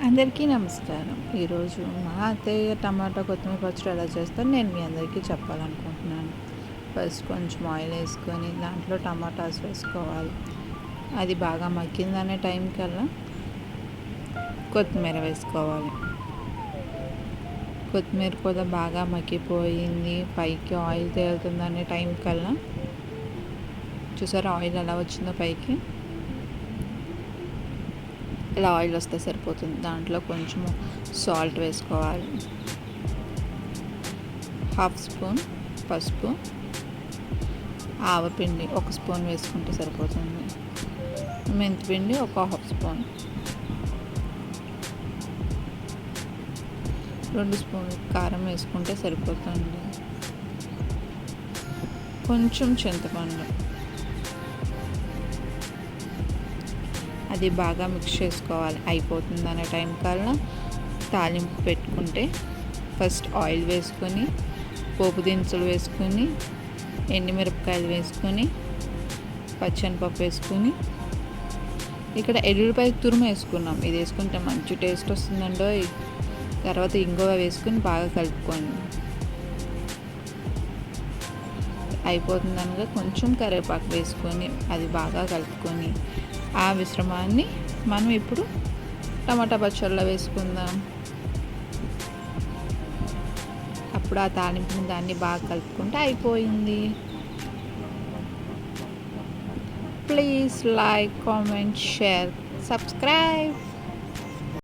అందరికీ నమస్కారం. ఈరోజు మా అత్తయ్య టమాటా కొత్తిమీర పచ్చడి ఎలా చేస్తారో నేను మీ అందరికీ చెప్పాలనుకుంటున్నాను. ఫస్ట్ కొంచెం ఆయిల్ వేసుకొని దాంట్లో టమాటాస్ వేసుకోవాలి. అది బాగా మగ్గిందనే టైం కల్లా కొత్తిమీర వేసుకోవాలి. కొత్తిమీర కూడా బాగా మగ్గిపోయింది, పైకి ఆయిల్ తేలుతుందనే టైం కల్లా చూసారా ఆయిల్ ఎలా వచ్చిందో పైకి. ఇలా ఆయిల్ వస్తే సరిపోతుంది. దాంట్లో కొంచెము సాల్ట్ వేసుకోవాలి, 1/2 స్పూన్ పసుపు, ఆవపిండి 1 స్పూన్ వేసుకుంటే సరిపోతుంది, మెంతిపిండి ఒక 1/2 స్పూన్, 2 స్పూన్లు కారం వేసుకుంటే సరిపోతుంది, కొంచెం చింతపండు. అది బాగా మిక్స్ చేసుకోవాలి. అయిపోతుంది అనే టైం కల్లా తాలింపు పెట్టుకుంటే ఫస్ట్ ఆయిల్ వేసుకొని, పోపు దినుసులు వేసుకొని, ఎండుమిరపకాయలు వేసుకొని, పచ్చనిపప్పు వేసుకొని, ఇక్కడ ఎల్లుల్లిపాయ తురుము వేసుకున్నాం. ఇది వేసుకుంటే మంచి టేస్ట్ వస్తుందండో. తర్వాత ఇంగువ వేసుకొని బాగా కలుపుకోండి. అయిపోతుందనగా కొంచెం కరివేపాకు వేసుకొని అది బాగా కలుపుకొని ఆ మిశ్రమాన్ని మనం ఇప్పుడు టమాటా పచ్చడిలో వేసుకుందాం. అప్పుడు ఆ తాలింపుని దాన్ని బాగా కలుపుకుంటే అయిపోయింది. Please like, comment, share, subscribe.